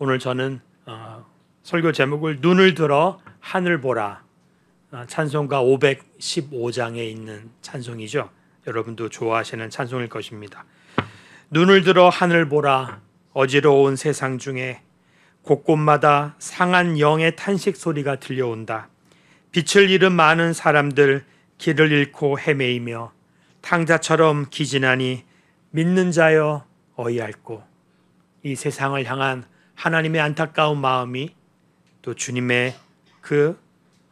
오늘 저는 설교 제목을 눈을 들어 하늘 보라, 찬송가 515장에 있는 찬송이죠. 여러분도 좋아하시는 찬송일 것입니다. 눈을 들어 하늘 보라, 어지러운 세상 중에 곳곳마다 상한 영의 탄식 소리가 들려온다. 빛을 잃은 많은 사람들 길을 잃고 헤매이며 탕자처럼 기진하니 믿는 자여 어이할꼬. 이 세상을 향한 하나님의 안타까운 마음이 또 주님의 그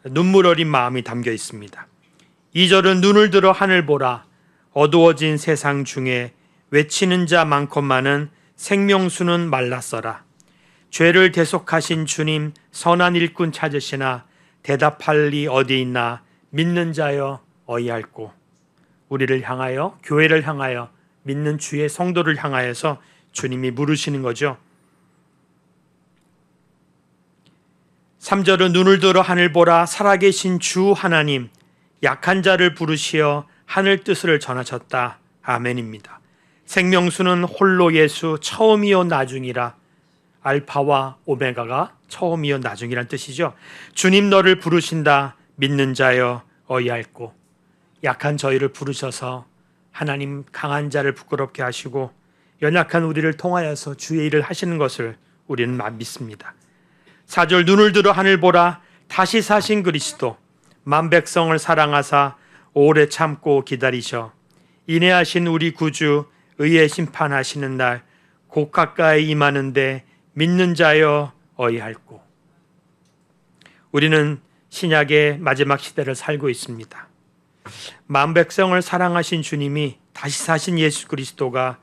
눈물 어린 마음이 담겨 있습니다. 2절은 눈을 들어 하늘 보라, 어두워진 세상 중에 외치는 자 많건만은 생명수는 말랐어라. 죄를 대속하신 주님 선한 일꾼 찾으시나 대답할 리 어디 있나 믿는 자여 어이할꼬. 우리를 향하여, 교회를 향하여, 믿는 주의 성도를 향하여서 주님이 물으시는 거죠. 3절은 눈을 들어 하늘 보라, 살아계신 주 하나님 약한 자를 부르시어 하늘 뜻을 전하셨다. 아멘입니다. 생명수는 홀로 예수 처음이요 나중이라. 알파와 오메가가 처음이요 나중이란 뜻이죠. 주님 너를 부르신다. 믿는 자여 어이할꼬. 약한 저희를 부르셔서 하나님 강한 자를 부끄럽게 하시고 연약한 우리를 통하여서 주의 일을 하시는 것을 우리는 믿습니다. 4절 눈을 들어 하늘 보라, 다시 사신 그리스도 만 백성을 사랑하사 오래 참고 기다리셔 인내하신 우리 구주 의의 심판하시는 날 곧 가까이 임하는데 믿는 자여 어이할꼬. 우리는 신약의 마지막 시대를 살고 있습니다. 만 백성을 사랑하신 주님이 다시 사신 예수 그리스도가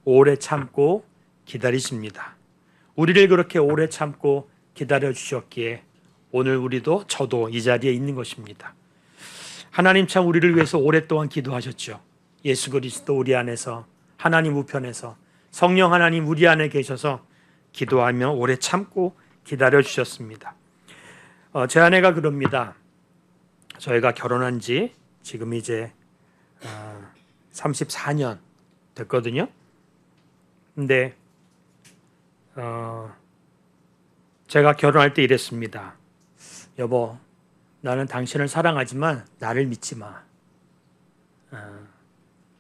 오래 참고 기다리십니다. 우리를 그렇게 오래 참고 기다려 주셨기에 오늘 우리도 저도 이 자리에 있는 것입니다. 하나님 참 우리를 위해서 오랫동안 기도하셨죠. 예수 그리스도 우리 안에서, 하나님 우편에서 성령 하나님 우리 안에 계셔서 기도하며 오래 참고 기다려 주셨습니다. 제 아내가 그럽니다. 저희가 결혼한 지 지금 이제 34년 됐거든요. 근데 제가 결혼할 때 이랬습니다. 여보, 나는 당신을 사랑하지만 나를 믿지 마.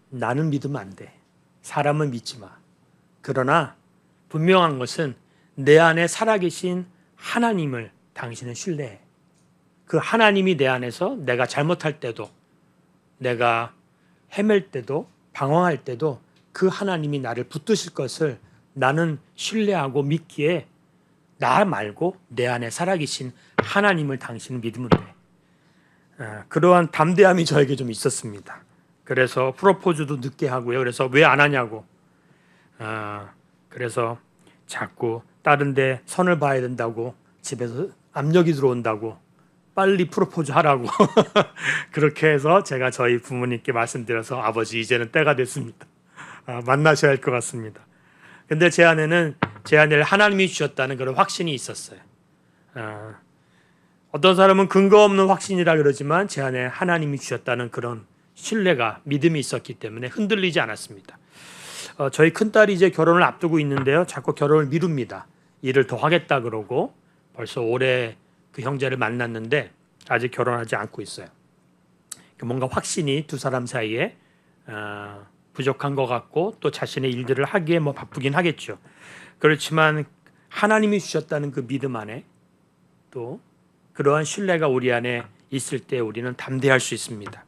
나는 믿으면 안 돼. 사람은 믿지 마. 그러나 분명한 것은 내 안에 살아계신 하나님을 당신은 신뢰해. 그 하나님이 내 안에서 내가 잘못할 때도, 내가 헤맬 때도, 방황할 때도 그 하나님이 나를 붙드실 것을 나는 신뢰하고 믿기에 나 말고 내 안에 살아계신 하나님을 당신은 믿으면 돼. 그러한 담대함이 저에게 좀 있었습니다. 그래서 프로포즈도 늦게 하고요. 그래서 왜 안 하냐고. 그래서 자꾸 다른 데 선을 봐야 된다고, 집에서 압력이 들어온다고, 빨리 프로포즈 하라고 그렇게 해서 제가 저희 부모님께 말씀드려서 아버지 이제는 때가 됐습니다. 만나셔야 할 것 같습니다. 근데 제 아내는 제 아내를 하나님이 주셨다는 그런 확신이 있었어요. 어떤 사람은 근거 없는 확신이라 그러지만 제 안에 하나님이 주셨다는 그런 신뢰가, 믿음이 있었기 때문에 흔들리지 않았습니다. 저희 큰딸이 이제 결혼을 앞두고 있는데요. 자꾸 결혼을 미룹니다. 일을 더 하겠다 그러고 벌써 올해 그 형제를 만났는데 아직 결혼하지 않고 있어요. 뭔가 확신이 두 사람 사이에 부족한 것 같고 또 자신의 일들을 하기에 바쁘긴 하겠죠. 그렇지만 하나님이 주셨다는 그 믿음 안에 또 그러한 신뢰가 우리 안에 있을 때 우리는 담대할 수 있습니다.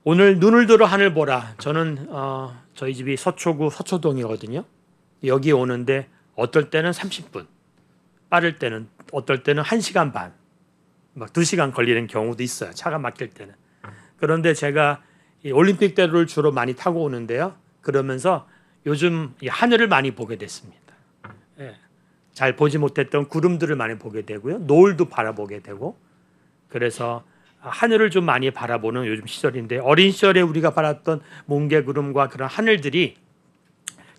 오늘 눈을 들어 하늘 보라. 저는 저희 집이 서초구 서초동이거든요. 여기 오는데 어떨 때는 30분, 빠를 때는 어떨 때는 1시간 반, 2시간 걸리는 경우도 있어요. 차가 막힐 때는. 그런데 제가 이 올림픽대로를 주로 많이 타고 오는데요. 그러면서 요즘 하늘을 많이 보게 됐습니다. 잘 보지 못했던 구름들을 많이 보게 되고요. 노을도 바라보게 되고, 그래서 하늘을 좀 많이 바라보는 요즘 시절인데, 어린 시절에 우리가 바랐던 몽개구름과 그런 하늘들이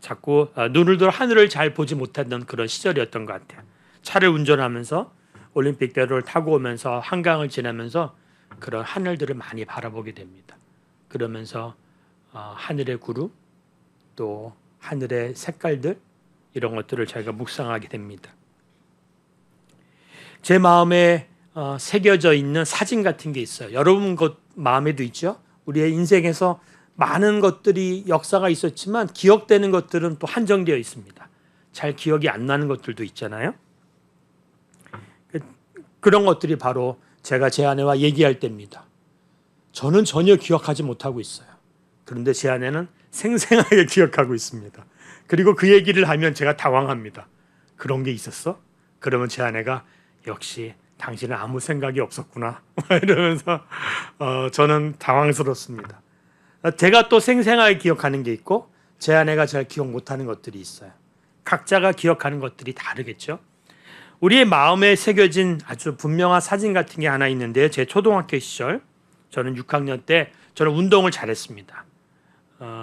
자꾸 눈을 들어 하늘을 잘 보지 못했던 그런 시절이었던 것 같아요. 차를 운전하면서 올림픽대로를 타고 오면서 한강을 지나면서 그런 하늘들을 많이 바라보게 됩니다. 그러면서 하늘의 구름, 또 하늘의 색깔들, 이런 것들을 저희가 묵상하게 됩니다. 제 마음에 새겨져 있는 사진 같은 게 있어요. 여러분 것 마음에도 있죠. 우리의 인생에서 많은 것들이 역사가 있었지만 기억되는 것들은 또 한정되어 있습니다. 잘 기억이 안 나는 것들도 있잖아요. 그런 것들이 바로 제가 제 아내와 얘기할 때입니다. 저는 전혀 기억하지 못하고 있어요. 그런데 제 아내는 생생하게 기억하고 있습니다. 그리고 그 얘기를 하면 제가 당황합니다. 그런 게 있었어? 그러면 제 아내가 역시 당신은 아무 생각이 없었구나 이러면서 저는 당황스럽습니다. 제가 또 생생하게 기억하는 게 있고 제 아내가 잘 기억 못하는 것들이 있어요. 각자가 기억하는 것들이 다르겠죠. 우리의 마음에 새겨진 아주 분명한 사진 같은 게 하나 있는데요. 제 초등학교 시절 저는 6학년 때 저는 운동을 잘했습니다.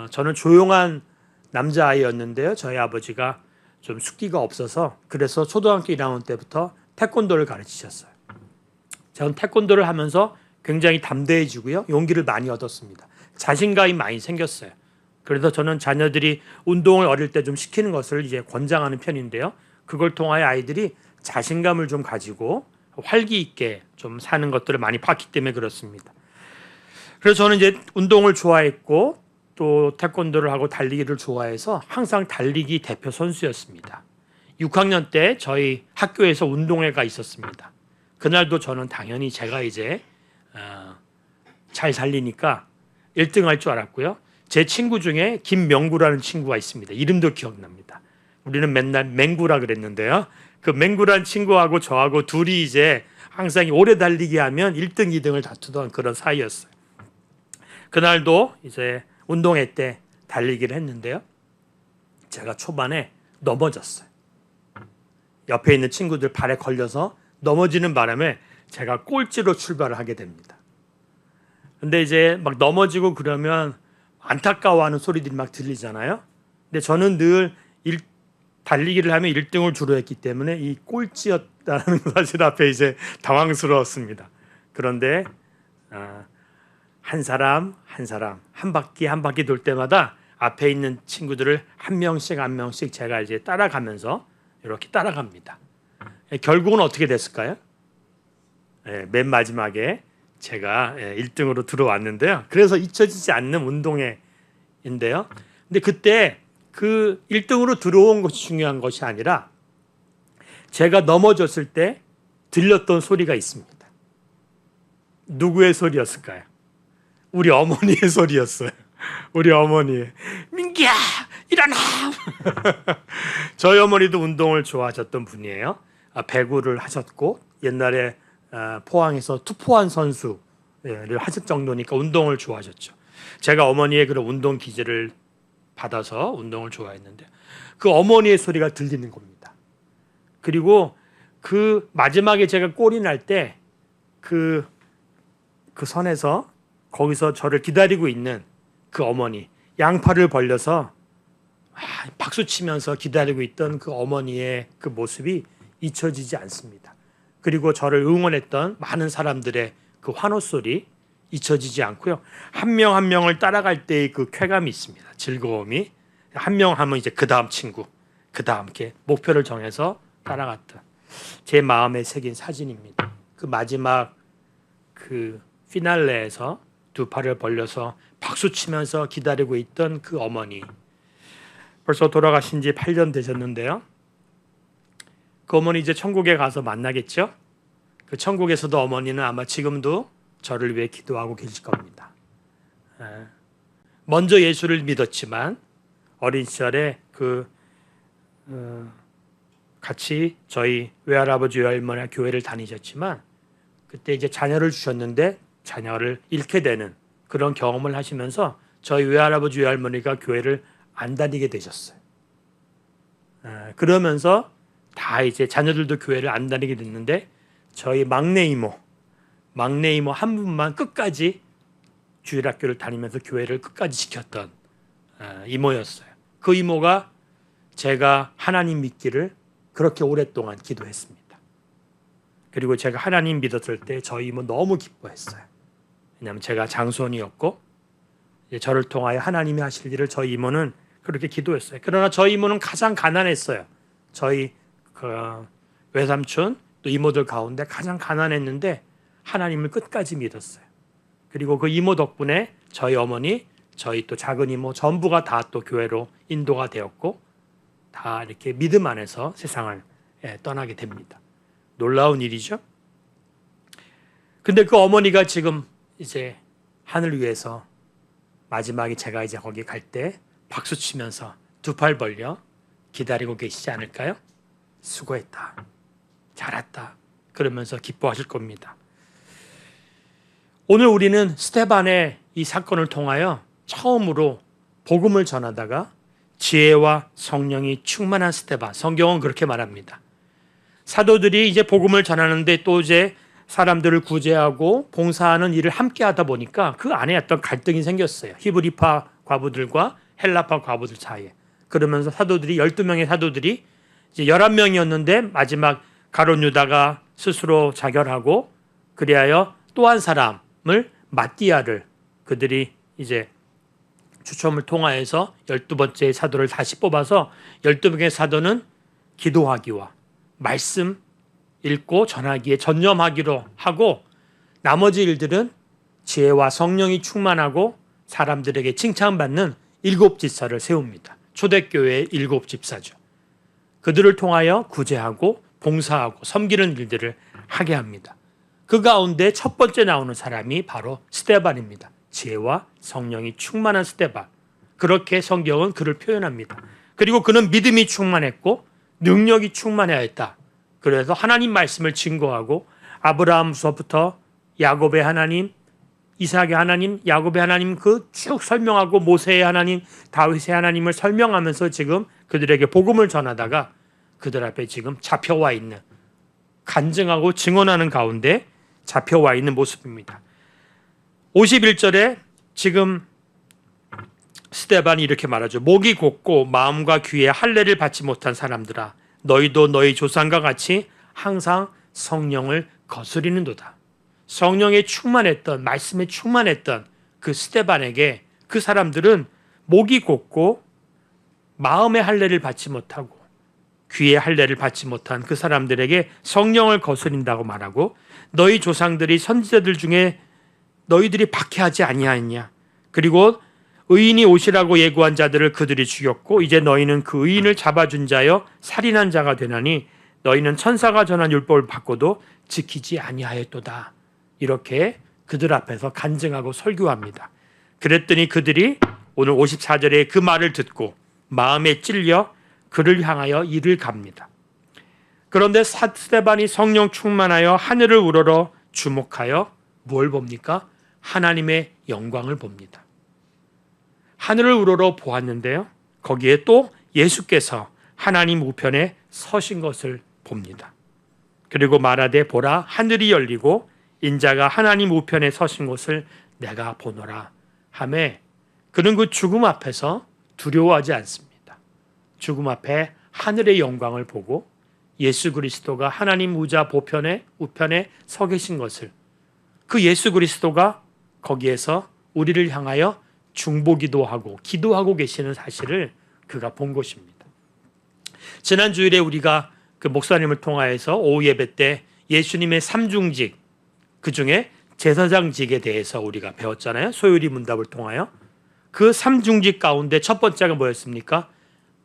저는 조용한 남자아이였는데요. 저희 아버지가 좀 숙기가 없어서 그래서 초등학교 1학년 때부터 태권도를 가르치셨어요. 저는 태권도를 하면서 굉장히 담대해지고요. 용기를 많이 얻었습니다. 자신감이 많이 생겼어요. 그래서 저는 자녀들이 운동을 어릴 때 좀 시키는 것을 이제 권장하는 편인데요. 그걸 통하여 아이들이 자신감을 좀 가지고 활기 있게 좀 사는 것들을 많이 봤기 때문에 그렇습니다. 그래서 저는 이제 운동을 좋아했고 또 태권도를 하고 달리기를 좋아해서 항상 달리기 대표 선수였습니다. 6학년 때 저희 학교에서 운동회가 있었습니다. 그날도 저는 당연히 제가 이제 잘 달리니까 1등 할 줄 알았고요. 제 친구 중에 김명구라는 친구가 있습니다. 이름도 기억납니다. 우리는 맨날 맹구라 그랬는데요. 그 맹구란 친구하고 저하고 둘이 이제 항상 오래 달리기 하면 1등, 2등을 다투던 그런 사이였어요. 그날도 이제 운동회 때 달리기를 했는데요. 제가 초반에 넘어졌어요. 옆에 있는 친구들 발에 걸려서 넘어지는 바람에 제가 꼴찌로 출발을 하게 됩니다. 근데 이제 막 넘어지고 그러면 안타까워하는 소리들이 막 들리잖아요. 근데 저는 늘 달리기를 하면 1등을 주로 했기 때문에 이 꼴찌였다는 사실 앞에 이제 당황스러웠습니다. 그런데 한 사람 한 바퀴 돌 때마다 앞에 있는 친구들을 한 명씩 제가 이제 따라가면서 이렇게 따라갑니다. 결국은 어떻게 됐을까요? 맨 마지막에 제가 1등으로 들어왔는데요. 그래서 잊혀지지 않는 운동회인데요. 근데 그때 그 1등으로 들어온 것이 중요한 것이 아니라 제가 넘어졌을 때 들렸던 소리가 있습니다. 누구의 소리였을까요? 우리 어머니의 소리였어요. 우리 어머니, 민기야 일어나. 저희 어머니도 운동을 좋아하셨던 분이에요. 배구를 하셨고 옛날에 포항에서 투포한 선수를 하실 정도니까 운동을 좋아하셨죠. 제가 어머니의 그런 운동 기질을 받아서 운동을 좋아했는데 그 어머니의 소리가 들리는 겁니다. 그리고 그 마지막에 제가 골이 날 때 그 선에서 거기서 저를 기다리고 있는 그 어머니 양팔을 벌려서 박수 치면서 기다리고 있던 그 어머니의 그 모습이 잊혀지지 않습니다. 그리고 저를 응원했던 많은 사람들의 그 환호 소리 잊혀지지 않고요. 한 명 한 명을 따라갈 때의 그 쾌감이 있습니다. 즐거움이 한 명 하면 이제 그 다음 친구, 그 다음 이렇게 목표를 정해서 따라갔던 제 마음에 새긴 사진입니다. 그 마지막 그 피날레에서 두 팔을 벌려서 박수 치면서 기다리고 있던 그 어머니. 벌써 돌아가신 지 8년 되셨는데요. 그 어머니 이제 천국에 가서 만나겠죠? 그 천국에서도 어머니는 아마 지금도 저를 위해 기도하고 계실 겁니다. 먼저 예수를 믿었지만 어린 시절에 같이 저희 외할아버지 외할머니와 교회를 다니셨지만 그때 이제 자녀를 주셨는데 자녀를 잃게 되는 그런 경험을 하시면서 저희 외할아버지 외할머니가 교회를 안 다니게 되셨어요. 그러면서 다 이제 자녀들도 교회를 안 다니게 됐는데 저희 막내 이모 한 분만 끝까지 주일학교를 다니면서 교회를 끝까지 지켰던 이모였어요. 그 이모가 제가 하나님 믿기를 그렇게 오랫동안 기도했습니다. 그리고 제가 하나님 믿었을 때 저희 이모 너무 기뻐했어요. 왜냐하면 제가 장손이었고 저를 통하여 하나님이 하실 일을 저희 이모는 그렇게 기도했어요. 그러나 저희 이모는 가장 가난했어요. 저희 그 외삼촌 또 이모들 가운데 가장 가난했는데 하나님을 끝까지 믿었어요. 그리고 그 이모 덕분에 저희 어머니, 저희 또 작은 이모 전부가 다 또 교회로 인도가 되었고 다 이렇게 믿음 안에서 세상을 떠나게 됩니다. 놀라운 일이죠. 근데 그 어머니가 지금 이제 하늘 위에서 마지막에 제가 이제 거기 갈 때 박수 치면서 두 팔 벌려 기다리고 계시지 않을까요? 수고했다. 잘했다. 그러면서 기뻐하실 겁니다. 오늘 우리는 스데반의 이 사건을 통하여 처음으로 복음을 전하다가 지혜와 성령이 충만한 스데반, 성경은 그렇게 말합니다. 사도들이 이제 복음을 전하는데 또 이제 사람들을 구제하고 봉사하는 일을 함께 하다 보니까 그 안에 어떤 갈등이 생겼어요. 히브리파 과부들과 헬라파 과부들 사이에. 그러면서 사도들이 12명의 사도들이 이제 11명이었는데 마지막 가룟 유다가 스스로 자결하고 그리하여 또 한 사람을 마띠아를 그들이 이제 추첨을 통하여서 12번째 사도를 다시 뽑아서 12명의 사도는 기도하기와 말씀 읽고 전하기에 전념하기로 하고 나머지 일들은 지혜와 성령이 충만하고 사람들에게 칭찬받는 7집사를 세웁니다. 초대교회의 7집사죠. 그들을 통하여 구제하고 봉사하고 섬기는 일들을 하게 합니다. 그 가운데 첫 번째 나오는 사람이 바로 스데반입니다. 지혜와 성령이 충만한 스데반. 그렇게 성경은 그를 표현합니다. 그리고 그는 믿음이 충만했고 능력이 충만하였다. 그래서 하나님 말씀을 증거하고 아브라함서부터 야곱의 하나님, 이삭의 하나님, 야곱의 하나님 그 쭉 설명하고 모세의 하나님, 다윗의 하나님을 설명하면서 지금 그들에게 복음을 전하다가 그들 앞에 지금 잡혀와 있는 간증하고 증언하는 가운데 잡혀와 있는 모습입니다. 51절에 지금 스데반이 이렇게 말하죠. 목이 곧고 마음과 귀에 할례를 받지 못한 사람들아 너희도 너희 조상과 같이 항상 성령을 거스리는도다. 성령에 충만했던 말씀에 충만했던 그 스데반에게 그 사람들은 목이 곧고 마음의 할례를 받지 못하고 귀의 할례를 받지 못한 그 사람들에게 성령을 거스린다고 말하고 너희 조상들이 선지자들 중에 너희들이 박해하지 아니하였냐. 그리고 의인이 오시라고 예고한 자들을 그들이 죽였고 이제 너희는 그 의인을 잡아준 자여 살인한 자가 되나니 너희는 천사가 전한 율법을 받고도 지키지 아니하였도다. 이렇게 그들 앞에서 간증하고 설교합니다. 그랬더니 그들이 오늘 54절에 그 말을 듣고 마음에 찔려 그를 향하여 이를 갑니다. 그런데 스데반이 성령 충만하여 하늘을 우러러 주목하여 뭘 봅니까? 하나님의 영광을 봅니다. 하늘을 우러러 보았는데요. 거기에 또 예수께서 하나님 우편에 서신 것을 봅니다. 그리고 말하되 보라 하늘이 열리고 인자가 하나님 우편에 서신 것을 내가 보노라 하매 그는 그 죽음 앞에서 두려워하지 않습니다. 죽음 앞에 하늘의 영광을 보고 예수 그리스도가 하나님 우자 우편에 서 계신 것을 그 예수 그리스도가 거기에서 우리를 향하여 중보기도 하고 기도하고 계시는 사실을 그가 본 것입니다. 지난 주일에 우리가 그 목사님을 통하여서 오후 예배 때 예수님의 삼중직 그중에 제사장직에 대해서 우리가 배웠잖아요. 소요리 문답을 통하여 그 삼중직 가운데 첫 번째가 뭐였습니까?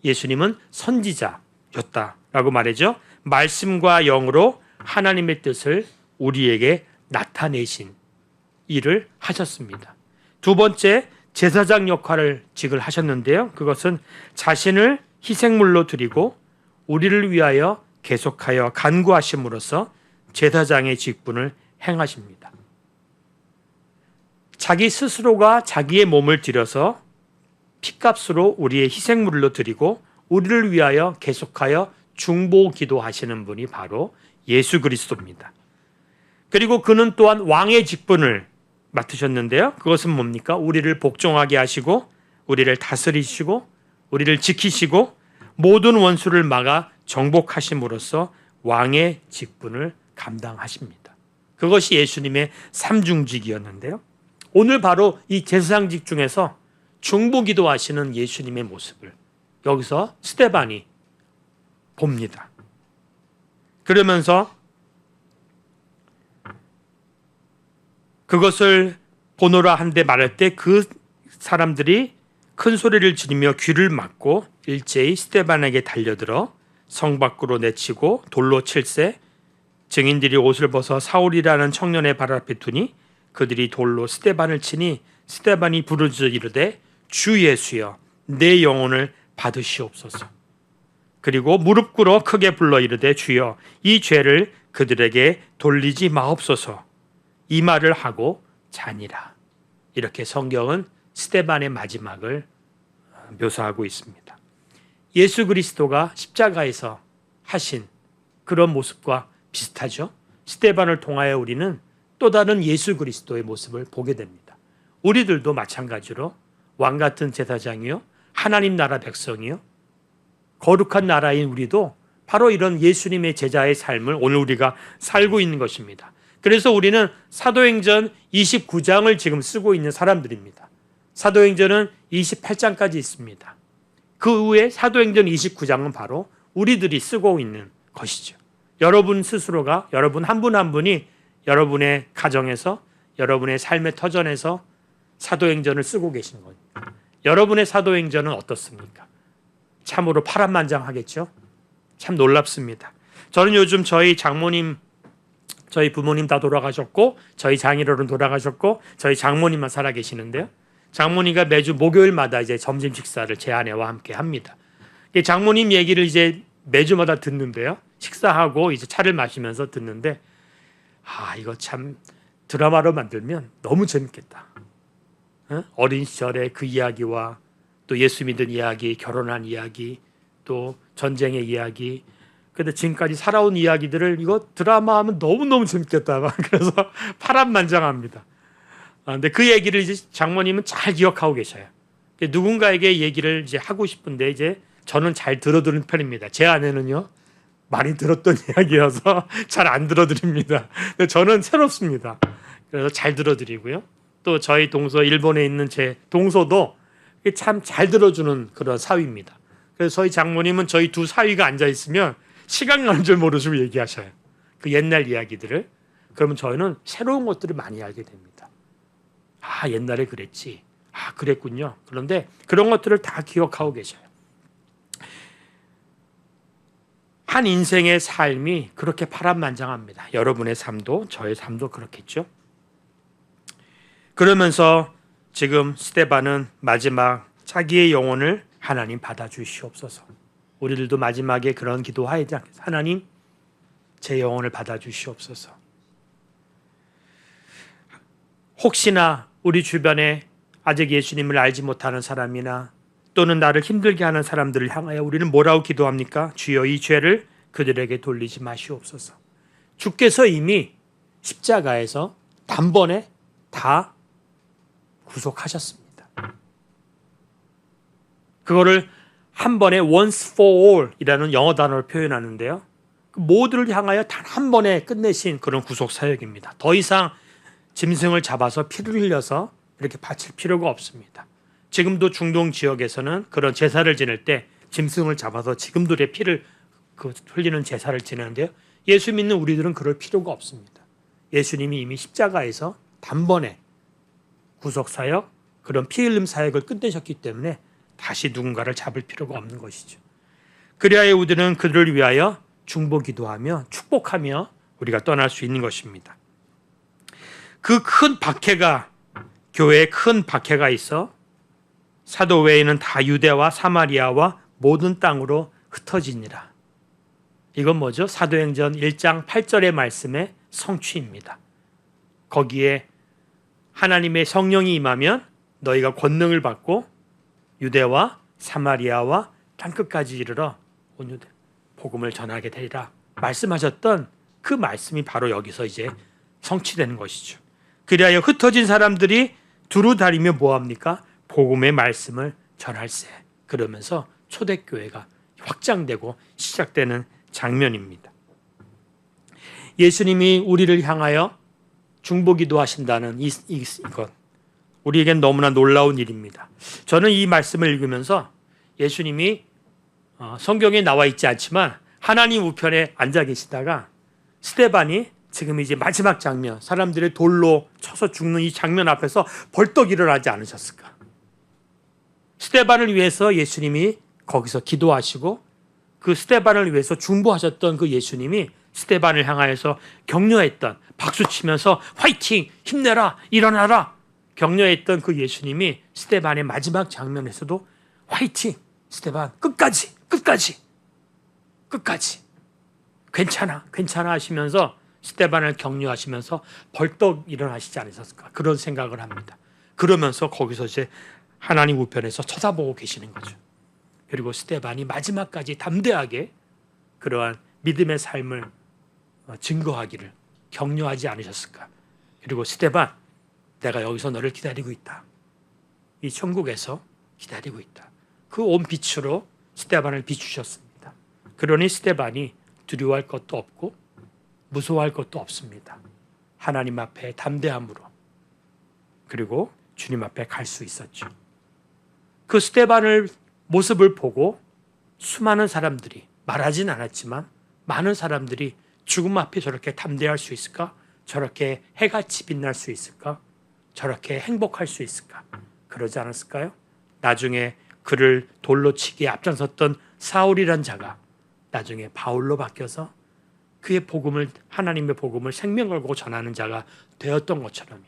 예수님은 선지자였다라고 말하죠. 말씀과 영으로 하나님의 뜻을 우리에게 나타내신 일을 하셨습니다. 두 번째 제사장 직을 하셨는데요. 그것은 자신을 희생물로 드리고 우리를 위하여 계속하여 간구하심으로써 제사장의 직분을 행하십니다. 자기 스스로가 자기의 몸을 들여서 피값으로 우리의 희생물로 드리고 우리를 위하여 계속하여 중보 기도하시는 분이 바로 예수 그리스도입니다. 그리고 그는 또한 왕의 직분을 맡으셨는데요. 그것은 뭡니까? 우리를 복종하게 하시고 우리를 다스리시고 우리를 지키시고 모든 원수를 막아 정복하심으로써 왕의 직분을 감당하십니다. 그것이 예수님의 삼중직이었는데요. 오늘 바로 이 제사장직 중에서 중보기도 하시는 예수님의 모습을 여기서 스데반이 봅니다. 그러면서 그것을 보노라 한데 말할 때 그 사람들이 큰 소리를 지르며 귀를 막고 일제히 스데반에게 달려들어 성 밖으로 내치고 돌로 칠세. 증인들이 옷을 벗어 사울이라는 청년의 발 앞에 두니 그들이 돌로 스데반을 치니 스데반이 부르짖어 이르되 주 예수여 내 영혼을 받으시옵소서. 그리고 무릎 꿇어 크게 불러 이르되 주여 이 죄를 그들에게 돌리지 마옵소서. 이 말을 하고 자니라. 이렇게 성경은 스데반의 마지막을 묘사하고 있습니다. 예수 그리스도가 십자가에서 하신 그런 모습과 비슷하죠. 스데반을 통하여 우리는 또 다른 예수 그리스도의 모습을 보게 됩니다. 우리들도 마찬가지로 왕 같은 제사장이요 하나님 나라 백성이요 거룩한 나라인 우리도 바로 이런 예수님의 제자의 삶을 오늘 우리가 살고 있는 것입니다. 그래서 우리는 사도행전 29장을 지금 쓰고 있는 사람들입니다. 사도행전은 28장까지 있습니다. 그 후에 사도행전 29장은 바로 우리들이 쓰고 있는 것이죠. 여러분 스스로가 여러분 한 분 한 분이 여러분의 가정에서 여러분의 삶의 터전에서 사도행전을 쓰고 계신 겁니다. 여러분의 사도행전은 어떻습니까? 참으로 파란만장하겠죠? 참 놀랍습니다. 저는 요즘 저희 장모님, 저희 부모님 다 돌아가셨고 저희 장인어른 돌아가셨고 저희 장모님만 살아계시는데요. 장모님과 매주 목요일마다 이제 점심 식사를 제 아내와 함께 합니다. 장모님 얘기를 이제 매주마다 듣는데요. 식사하고 이제 차를 마시면서 듣는데 이거 참 드라마로 만들면 너무 재밌겠다. 어린 시절의 그 이야기와 또 예수 믿은 이야기, 결혼한 이야기, 또 전쟁의 이야기, 근데 지금까지 살아온 이야기들을 이거 드라마하면 너무너무 재밌겠다. 그래서 파란만장합니다. 근데 그 얘기를 이제 장모님은 잘 기억하고 계셔요. 누군가에게 얘기를 이제 하고 싶은데 이제 저는 잘 들어드리는 편입니다. 제 아내는요, 많이 들었던 이야기여서 잘 안 들어드립니다. 근데 저는 새롭습니다. 그래서 잘 들어드리고요. 또 저희 동서, 일본에 있는 제 동서도 참 잘 들어주는 그런 사위입니다. 그래서 저희 장모님은 저희 두 사위가 앉아있으면 시간 가는 줄 모르시고 얘기하셔요. 그 옛날 이야기들을. 그러면 저희는 새로운 것들을 많이 알게 됩니다. 옛날에 그랬지. 그랬군요. 그런데 그런 것들을 다 기억하고 계셔요. 한 인생의 삶이 그렇게 파란만장합니다. 여러분의 삶도 저의 삶도 그렇겠죠. 그러면서 지금 스데반은 마지막 자기의 영혼을 하나님 받아주시옵소서. 우리들도 마지막에 그런 기도하지 않겠어요? 하나님 제 영혼을 받아주시옵소서. 혹시나 우리 주변에 아직 예수님을 알지 못하는 사람이나 또는 나를 힘들게 하는 사람들을 향하여 우리는 뭐라고 기도합니까? 주여 이 죄를 그들에게 돌리지 마시옵소서. 주께서 이미 십자가에서 단번에 다 구속하셨습니다. 그거를 한 번에 once for all 이라는 영어 단어를 표현하는데요. 모두를 향하여 단 한 번에 끝내신 그런 구속 사역입니다. 더 이상 짐승을 잡아서 피를 흘려서 이렇게 바칠 필요가 없습니다. 지금도 중동 지역에서는 그런 제사를 지낼 때 짐승을 잡아서 지금들의 피를 흘리는 제사를 지내는데요. 예수 믿는 우리들은 그럴 필요가 없습니다. 예수님이 이미 십자가에서 단번에 구속 사역, 그런 피 흘림 사역을 끝내셨기 때문에 다시 누군가를 잡을 필요가 없는 것이죠. 그리하여 우리는 그들을 위하여 중보 기도하며 축복하며 우리가 떠날 수 있는 것입니다. 그 큰 박해가 교회에 큰 박해가 있어 사도 외에는 다 유대와 사마리아와 모든 땅으로 흩어지니라. 이건 뭐죠? 사도행전 1장 8절의 말씀의 성취입니다. 거기에 하나님의 성령이 임하면 너희가 권능을 받고 유대와 사마리아와 땅끝까지 이르러 온 유대 복음을 전하게 되리라 말씀하셨던 그 말씀이 바로 여기서 이제 성취되는 것이죠. 그리하여 흩어진 사람들이 두루 다니며 뭐합니까? 복음의 말씀을 전할세. 그러면서 초대교회가 확장되고 시작되는 장면입니다. 예수님이 우리를 향하여 중보기도 하신다는 이것, 우리에겐 너무나 놀라운 일입니다. 저는 이 말씀을 읽으면서 예수님이 성경에 나와 있지 않지만 하나님 우편에 앉아 계시다가 스데반이 지금 이제 마지막 장면, 사람들의 돌로 쳐서 죽는 이 장면 앞에서 벌떡 일어나지 않으셨을까? 스데반을 위해서 예수님이 거기서 기도하시고 그 스데반을 위해서 중보하셨던 그 예수님이 스데반을 향하여서 격려했던, 박수치면서 화이팅! 힘내라! 일어나라! 격려했던 그 예수님이 스데반의 마지막 장면에서도 화이팅! 스데반 끝까지! 끝까지! 끝까지! 괜찮아! 괜찮아! 하시면서 스데반을 격려하시면서 벌떡 일어나시지 않으셨을까? 그런 생각을 합니다. 그러면서 거기서 이제 하나님 우편에서 쳐다보고 계시는 거죠. 그리고 스데반이 마지막까지 담대하게 그러한 믿음의 삶을 증거하기를 격려하지 않으셨을까? 그리고 스데반, 내가 여기서 너를 기다리고 있다. 이 천국에서 기다리고 있다. 그 온 빛으로 스데반을 비추셨습니다. 그러니 스데반이 두려워할 것도 없고 무서워할 것도 없습니다. 하나님 앞에 담대함으로 그리고 주님 앞에 갈 수 있었죠. 그 스데반을 모습을 보고 수많은 사람들이, 말하진 않았지만 많은 사람들이 죽음 앞에 저렇게 담대할 수 있을까? 저렇게 해같이 빛날 수 있을까? 저렇게 행복할 수 있을까? 그러지 않았을까요? 나중에 그를 돌로 치기에 앞장섰던 사울이란 자가 나중에 바울로 바뀌어서 그의 복음을, 하나님의 복음을 생명 걸고 전하는 자가 되었던 것처럼요.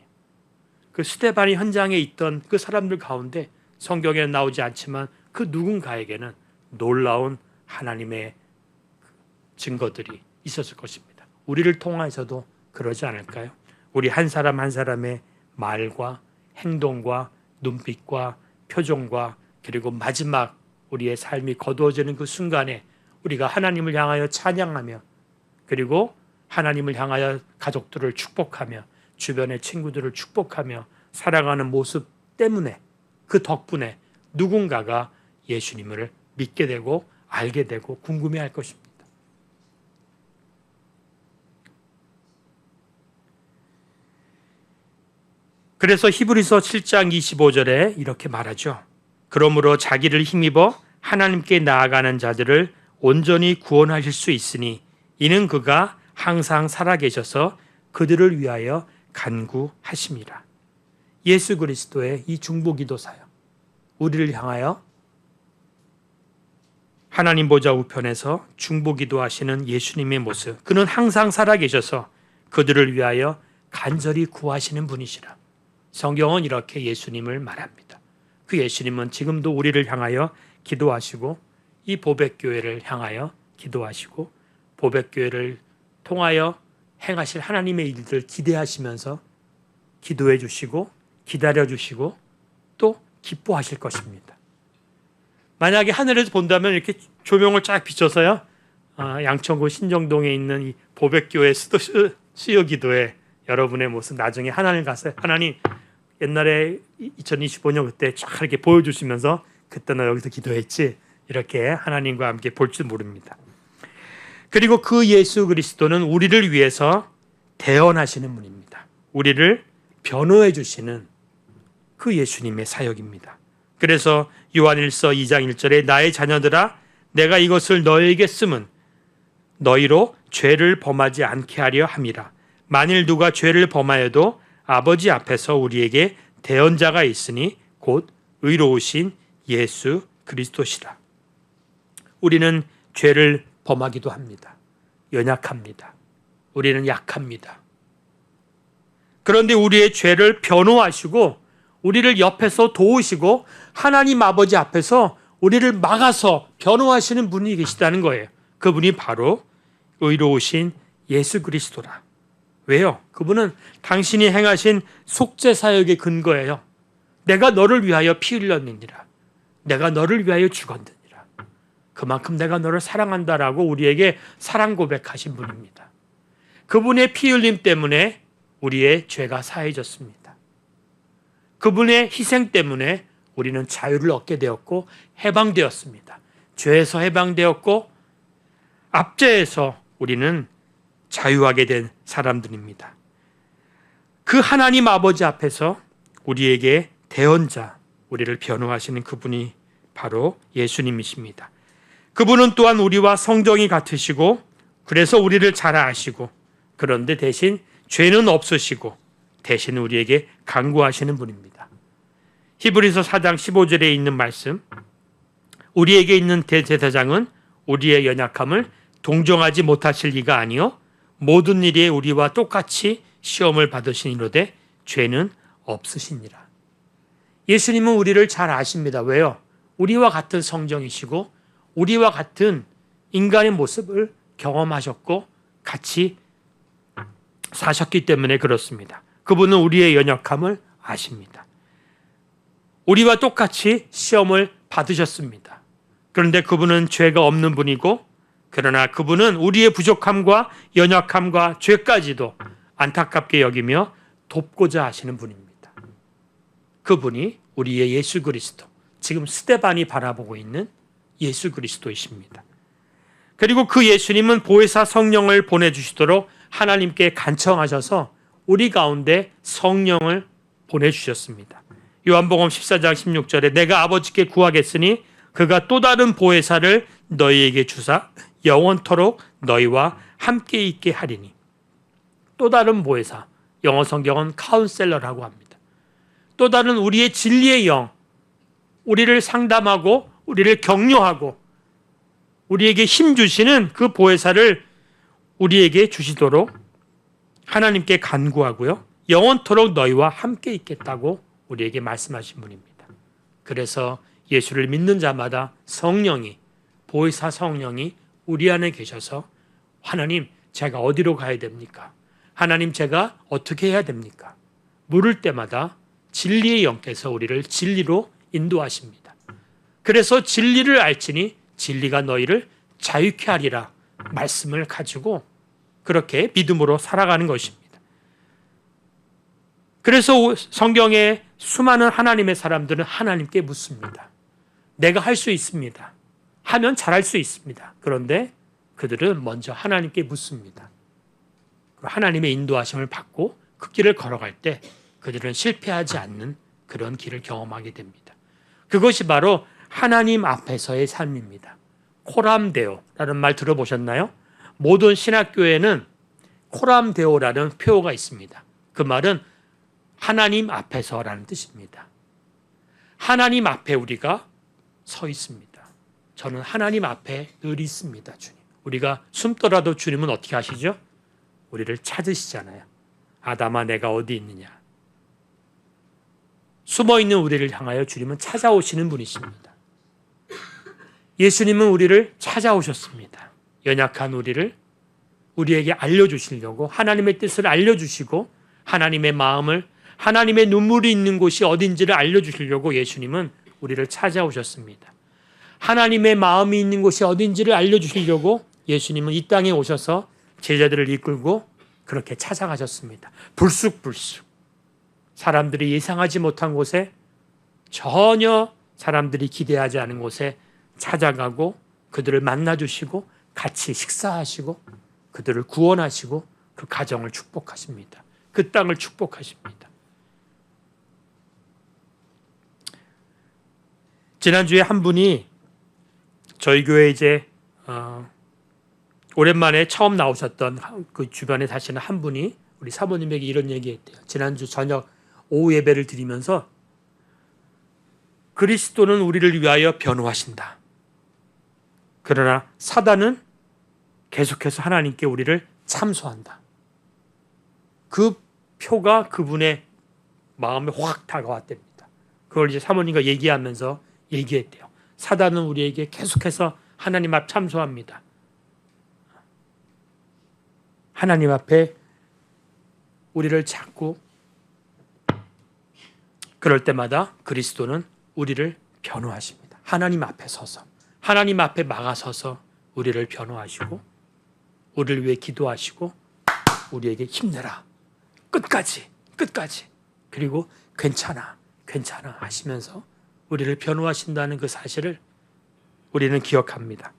그 스데반이 현장에 있던 그 사람들 가운데 성경에 나오지 않지만 그 누군가에게는 놀라운 하나님의 증거들이 있었을 것입니다. 우리를 통해서도 그러지 않을까요? 우리 한 사람 한 사람의 말과 행동과 눈빛과 표정과 그리고 마지막 우리의 삶이 거두어지는 그 순간에 우리가 하나님을 향하여 찬양하며 그리고 하나님을 향하여 가족들을 축복하며 주변의 친구들을 축복하며 살아가는 모습 때문에 그 덕분에 누군가가 예수님을 믿게 되고 알게 되고 궁금해할 것입니다. 그래서 히브리서 7장 25절에 이렇게 말하죠. 그러므로 자기를 힘입어 하나님께 나아가는 자들을 온전히 구원하실 수 있으니 이는 그가 항상 살아계셔서 그들을 위하여 간구하심이라. 예수 그리스도의 이 중보기도 사역, 우리를 향하여 하나님 보좌 우편에서 중보기도 하시는 예수님의 모습, 그는 항상 살아계셔서 그들을 위하여 간절히 구하시는 분이시라. 성경은 이렇게 예수님을 말합니다. 그 예수님은 지금도 우리를 향하여 기도하시고 이 보백교회를 향하여 기도하시고 보백교회를 통하여 행하실 하나님의 일들을 기대하시면서 기도해 주시고 기다려 주시고 또 기뻐하실 것입니다. 만약에 하늘에서 본다면 이렇게 조명을 쫙 비춰서요, 양천구 신정동에 있는 이 보백교회 수요 기도에 여러분의 모습 나중에 하나님 가서 하나님 옛날에 2025년 그때 쫙 이렇게 보여주시면서 그때 너 여기서 기도했지 이렇게 하나님과 함께 볼 줄 모릅니다. 그리고 그 예수 그리스도는 우리를 위해서 대언하시는 분입니다. 우리를 변호해 주시는 그 예수님의 사역입니다. 그래서 요한일서 2장 1절에 나의 자녀들아 내가 이것을 너희에게 쓰면 너희로 죄를 범하지 않게 하려 함이라. 만일 누가 죄를 범하여도 아버지 앞에서 우리에게 대언자가 있으니 곧 의로우신 예수 그리스도시라. 우리는 죄를 범하기도 합니다. 연약합니다. 우리는 약합니다. 그런데 우리의 죄를 변호하시고 우리를 옆에서 도우시고 하나님 아버지 앞에서 우리를 막아서 변호하시는 분이 계시다는 거예요. 그분이 바로 의로우신 예수 그리스도라. 왜요? 그분은 당신이 행하신 속죄 사역의 근거예요. 내가 너를 위하여 피 흘렸느니라. 내가 너를 위하여 죽었느니라. 그만큼 내가 너를 사랑한다라고 우리에게 사랑 고백하신 분입니다. 그분의 피 흘림 때문에 우리의 죄가 사해졌습니다. 그분의 희생 때문에 우리는 자유를 얻게 되었고 해방되었습니다. 죄에서 해방되었고 압제에서 우리는 자유하게 된 사람들입니다. 그 하나님 아버지 앞에서 우리에게 대언자, 우리를 변호하시는 그분이 바로 예수님이십니다. 그분은 또한 우리와 성정이 같으시고 그래서 우리를 잘 아시고 그런데 대신 죄는 없으시고 대신 우리에게 간구하시는 분입니다. 히브리서 4장 15절에 있는 말씀, 우리에게 있는 대제사장은 우리의 연약함을 동정하지 못하실 리가 아니요 모든 일에 우리와 똑같이 시험을 받으시니로되 죄는 없으시니라. 예수님은 우리를 잘 아십니다. 왜요? 우리와 같은 성정이시고 우리와 같은 인간의 모습을 경험하셨고 같이 사셨기 때문에 그렇습니다. 그분은 우리의 연약함을 아십니다. 우리와 똑같이 시험을 받으셨습니다. 그런데 그분은 죄가 없는 분이고 그러나 그분은 우리의 부족함과 연약함과 죄까지도 안타깝게 여기며 돕고자 하시는 분입니다. 그분이 우리의 예수 그리스도, 지금 스데반이 바라보고 있는 예수 그리스도이십니다. 그리고 그 예수님은 보혜사 성령을 보내주시도록 하나님께 간청하셔서 우리 가운데 성령을 보내주셨습니다. 요한복음 14장 16절에 내가 아버지께 구하겠으니 그가 또 다른 보혜사를 너희에게 주사 영원토록 너희와 함께 있게 하리니. 또 다른 보혜사, 영어 성경은 카운셀러라고 합니다. 또 다른 우리의 진리의 영, 우리를 상담하고 우리를 격려하고 우리에게 힘 주시는 그 보혜사를 우리에게 주시도록 하나님께 간구하고요. 영원토록 너희와 함께 있겠다고 우리에게 말씀하신 분입니다. 그래서 예수를 믿는 자마다 성령이, 보혜사 성령이 우리 안에 계셔서 하나님 제가 어디로 가야 됩니까? 하나님 제가 어떻게 해야 됩니까? 물을 때마다 진리의 영께서 우리를 진리로 인도하십니다. 그래서 진리를 알지니 진리가 너희를 자유케 하리라 말씀을 가지고 그렇게 믿음으로 살아가는 것입니다. 그래서 성경에 수많은 하나님의 사람들은 하나님께 묻습니다. 내가 할 수 있습니다. 하면 잘할 수 있습니다. 그런데 그들은 먼저 하나님께 묻습니다. 하나님의 인도하심을 받고 그 길을 걸어갈 때 그들은 실패하지 않는 그런 길을 경험하게 됩니다. 그것이 바로 하나님 앞에서의 삶입니다. 코람데오라는 말 들어보셨나요? 모든 신학교에는 코람데오라는 표어가 있습니다. 그 말은 하나님 앞에서라는 뜻입니다. 하나님 앞에 우리가 서 있습니다. 저는 하나님 앞에 늘 있습니다, 주님. 우리가 숨더라도 주님은 어떻게 하시죠? 우리를 찾으시잖아요. 아담아 내가 어디 있느냐. 숨어있는 우리를 향하여 주님은 찾아오시는 분이십니다. 예수님은 우리를 찾아오셨습니다. 연약한 우리를 우리에게 알려주시려고 하나님의 뜻을 알려주시고 하나님의 마음을, 하나님의 눈물이 있는 곳이 어딘지를 알려주시려고 예수님은 우리를 찾아오셨습니다. 하나님의 마음이 있는 곳이 어딘지를 알려주시려고 예수님은 이 땅에 오셔서 제자들을 이끌고 그렇게 찾아가셨습니다. 불쑥불쑥 사람들이 예상하지 못한 곳에, 전혀 사람들이 기대하지 않은 곳에 찾아가고 그들을 만나주시고 같이 식사하시고 그들을 구원하시고 그 가정을 축복하십니다. 그 땅을 축복하십니다. 지난주에 한 분이 저희 교회에 이제 오랜만에 처음 나오셨던 그 주변에 사시는 한 분이 우리 사모님에게 이런 얘기했대요. 지난주 저녁 오후 예배를 드리면서 그리스도는 우리를 위하여 변호하신다. 그러나 사단은 계속해서 하나님께 우리를 참소한다. 그 표가 그분의 마음에 확 다가왔답니다. 그걸 이제 사모님과 얘기하면서 얘기했대요. 사단은 우리에게 계속해서 하나님 앞 참소합니다. 하나님 앞에 우리를 찾고 그럴 때마다 그리스도는 우리를 변호하십니다. 하나님 앞에 서서, 하나님 앞에 막아서서 우리를 변호하시고 우리를 위해 기도하시고 우리에게 힘내라. 끝까지 그리고 괜찮아 하시면서 우리를 변호하신다는 그 사실을 우리는 기억합니다.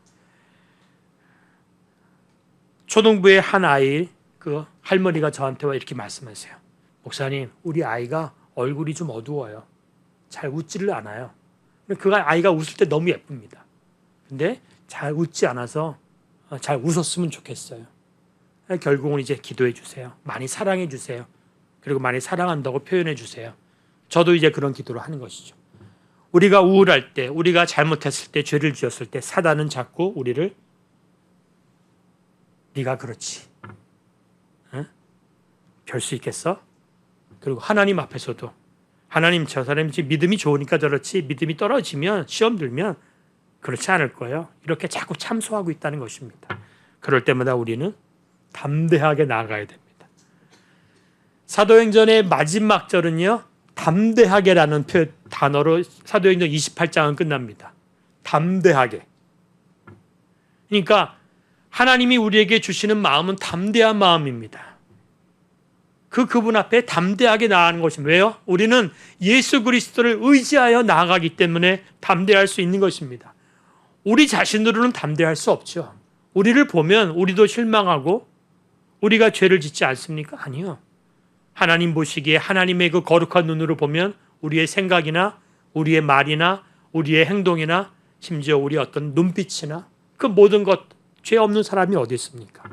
초등부의 한 아이, 그 할머니가 저한테 와 이렇게 말씀하세요. 목사님, 우리 아이가 얼굴이 좀 어두워요. 잘 웃지를 않아요. 그 아이가 웃을 때 너무 예쁩니다. 근데 잘 웃지 않아서 잘 웃었으면 좋겠어요. 결국은 이제 기도해 주세요. 많이 사랑해 주세요. 그리고 많이 사랑한다고 표현해 주세요. 저도 이제 그런 기도를 하는 것이죠. 우리가 우울할 때, 우리가 잘못했을 때, 죄를 지었을 때 사단은 자꾸 우리를 네가 그렇지. 응? 별 수 있겠어? 그리고 하나님 앞에서도 하나님 저 사람이 믿음이 좋으니까 저렇지 믿음이 떨어지면 시험 들면 그렇지 않을 거예요. 이렇게 자꾸 참소하고 있다는 것입니다. 그럴 때마다 우리는 담대하게 나아가야 됩니다. 사도행전의 마지막 절은요. 담대하게라는 단어로 사도행전 28장은 끝납니다. 담대하게. 그러니까 하나님이 우리에게 주시는 마음은 담대한 마음입니다. 그분 앞에 담대하게 나아가는 것입니다. 왜요? 우리는 예수 그리스도를 의지하여 나아가기 때문에 담대할 수 있는 것입니다. 우리 자신으로는 담대할 수 없죠. 우리를 보면 우리도 실망하고 우리가 죄를 짓지 않습니까? 아니요. 하나님 보시기에 하나님의 그 거룩한 눈으로 보면 우리의 생각이나 우리의 말이나 우리의 행동이나 심지어 우리의 어떤 눈빛이나 그 모든 것, 죄 없는 사람이 어디 있습니까?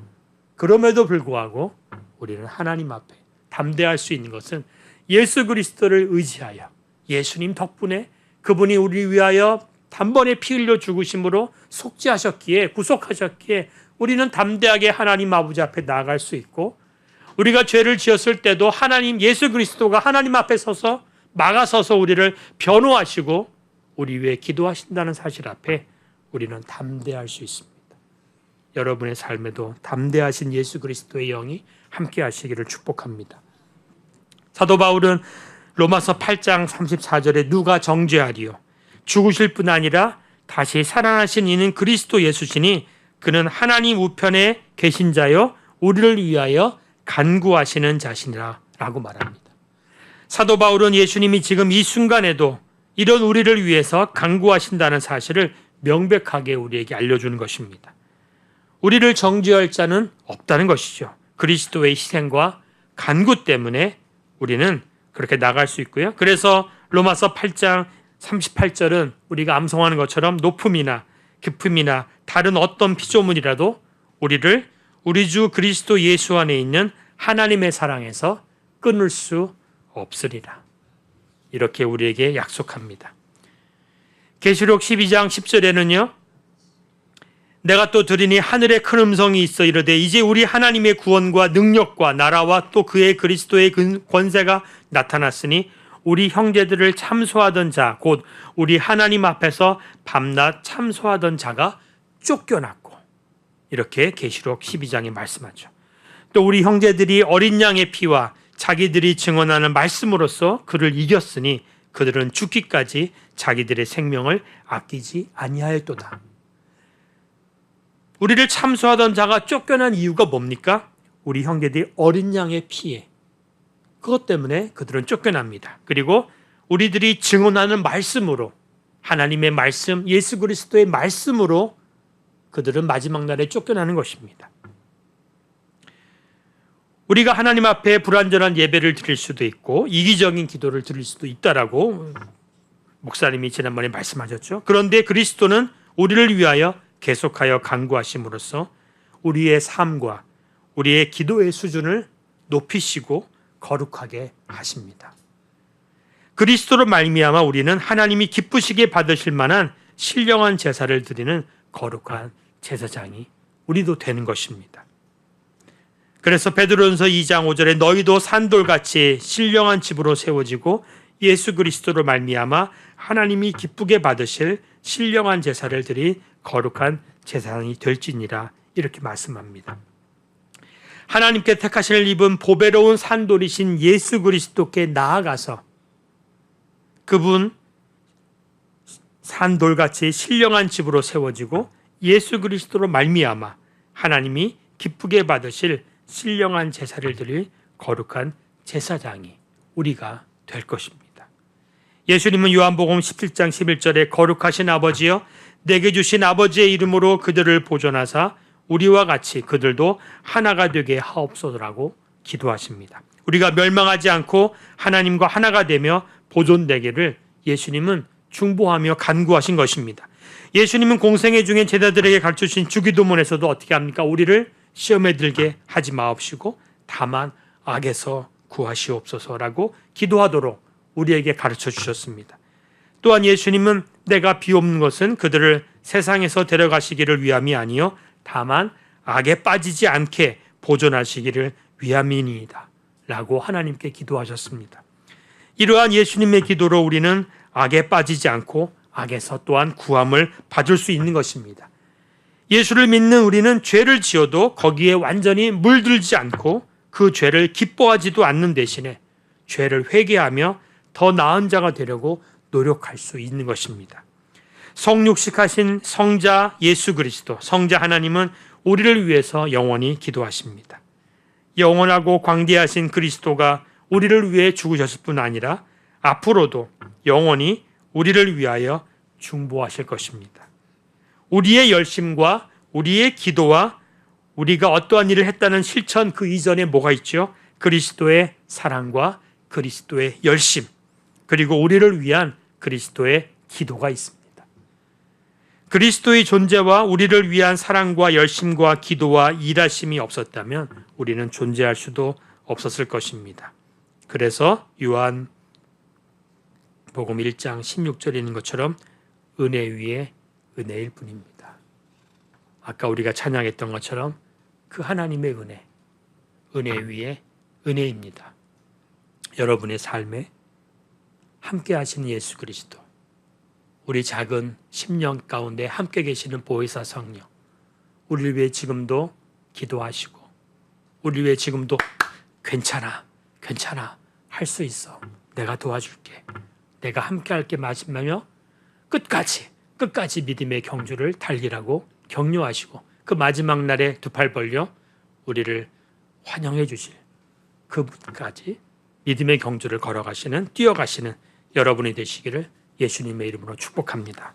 그럼에도 불구하고 우리는 하나님 앞에 담대할 수 있는 것은 예수 그리스도를 의지하여 예수님 덕분에 그분이 우리 위하여 단번에 피 흘려 죽으심으로 속죄하셨기에 구속하셨기에 우리는 담대하게 하나님 아버지 앞에 나아갈 수 있고 우리가 죄를 지었을 때도 하나님 예수 그리스도가 하나님 앞에 서서 막아서서 우리를 변호하시고 우리 위해 기도하신다는 사실 앞에 우리는 담대할 수 있습니다. 여러분의 삶에도 담대하신 예수 그리스도의 영이 함께 하시기를 축복합니다. 사도 바울은 로마서 8장 34절에 누가 정죄하리요? 죽으실 뿐 아니라 다시 살아나신 이는 그리스도 예수시니 그는 하나님 우편에 계신 자요 우리를 위하여 간구하시는 자신이라 라고 말합니다. 사도 바울은 예수님이 지금 이 순간에도 이런 우리를 위해서 간구하신다는 사실을 명백하게 우리에게 알려주는 것입니다. 우리를 정죄할 자는 없다는 것이죠. 그리스도의 희생과 간구 때문에 우리는 그렇게 나갈 수 있고요. 그래서 로마서 8장 38절은 우리가 암송하는 것처럼 높음이나 깊음이나 다른 어떤 피조물이라도 우리를 우리 주 그리스도 예수 안에 있는 하나님의 사랑에서 끊을 수 없으리라. 이렇게 우리에게 약속합니다. 계시록 12장 10절에는요. 내가 또 들으니 하늘에 큰 음성이 있어 이르되 이제 우리 하나님의 구원과 능력과 나라와 또 그의 그리스도의 권세가 나타났으니 우리 형제들을 참소하던 자 곧 우리 하나님 앞에서 밤낮 참소하던 자가 쫓겨났고 이렇게 계시록 12장에 말씀하죠. 또 우리 형제들이 어린 양의 피와 자기들이 증언하는 말씀으로써 그를 이겼으니 그들은 죽기까지 자기들의 생명을 아끼지 아니하였도다. 우리를 참소하던 자가 쫓겨난 이유가 뭡니까? 우리 형제들이 어린 양의 피에 그것 때문에 그들은 쫓겨납니다. 그리고 우리들이 증언하는 말씀으로 하나님의 말씀, 예수 그리스도의 말씀으로 그들은 마지막 날에 쫓겨나는 것입니다. 우리가 하나님 앞에 불완전한 예배를 드릴 수도 있고 이기적인 기도를 드릴 수도 있다라고 목사님이 지난번에 말씀하셨죠. 그런데 그리스도는 우리를 위하여 계속하여 간구하심으로써 우리의 삶과 우리의 기도의 수준을 높이시고 거룩하게 하십니다. 그리스도로 말미암아 우리는 하나님이 기쁘시게 받으실 만한 신령한 제사를 드리는 거룩한 제사장이 우리도 되는 것입니다. 그래서 베드로전서 2장 5절에 너희도 산돌같이 신령한 집으로 세워지고 예수 그리스도로 말미암아 하나님이 기쁘게 받으실 신령한 제사를 드린 거룩한 제사장이 될지니라 이렇게 말씀합니다. 하나님께 택하실 입은 보배로운 산돌이신 예수 그리스도께 나아가서 그분 산돌같이 신령한 집으로 세워지고 예수 그리스도로 말미암아 하나님이 기쁘게 받으실 신령한 제사를 드릴 거룩한 제사장이 우리가 될 것입니다. 예수님은 요한복음 17장 11절에 거룩하신 아버지여 내게 주신 아버지의 이름으로 그들을 보존하사 우리와 같이 그들도 하나가 되게 하옵소서라고 기도하십니다. 우리가 멸망하지 않고 하나님과 하나가 되며 보존되기를 예수님은 중보하며 간구하신 것입니다. 예수님은 공생애 중에 제자들에게 가르쳐주신 주기도문에서도 어떻게 합니까? 우리를 시험에 들게 하지 마옵시고 다만 악에서 구하시옵소서라고 기도하도록 우리에게 가르쳐 주셨습니다. 또한 예수님은 내가 비옵는 것은 그들을 세상에서 데려가시기를 위함이 아니요 다만 악에 빠지지 않게 보존하시기를 위함이니이다 라고 하나님께 기도하셨습니다. 이러한 예수님의 기도로 우리는 악에 빠지지 않고 악에서 또한 구함을 받을 수 있는 것입니다. 예수를 믿는 우리는 죄를 지어도 거기에 완전히 물들지 않고 그 죄를 기뻐하지도 않는 대신에 죄를 회개하며 더 나은 자가 되려고 노력할 수 있는 것입니다. 성육식하신 성자 예수 그리스도, 성자 하나님은 우리를 위해서 영원히 기도하십니다. 영원하고 광대하신 그리스도가 우리를 위해 죽으셨을 뿐 아니라 앞으로도 영원히 우리를 위하여 중보하실 것입니다. 우리의 열심과 우리의 기도와 우리가 어떠한 일을 했다는 실천 그 이전에 뭐가 있죠? 그리스도의 사랑과 그리스도의 열심, 그리고 우리를 위한 그리스도의 기도가 있습니다. 그리스도의 존재와 우리를 위한 사랑과 열심과 기도와 일하심이 없었다면 우리는 존재할 수도 없었을 것입니다. 그래서 요한복음 1장 16절에 있는 것처럼 은혜 위에 은혜일 뿐입니다. 아까 우리가 찬양했던 것처럼 그 하나님의 은혜 위에 은혜입니다. 여러분의 삶에 함께 하시는 예수 그리스도, 우리 작은 심령 가운데 함께 계시는 보혜사 성령, 우리를 위해 지금도 기도하시고 우리를 위해 지금도 괜찮아 할 수 있어, 내가 도와줄게, 내가 함께 할게 말씀하며 끝까지 믿음의 경주를 달리라고 격려하시고 그 마지막 날에 두 팔 벌려 우리를 환영해 주실 그분까지 믿음의 경주를 걸어가시는, 뛰어가시는 여러분이 되시기를 예수님의 이름으로 축복합니다.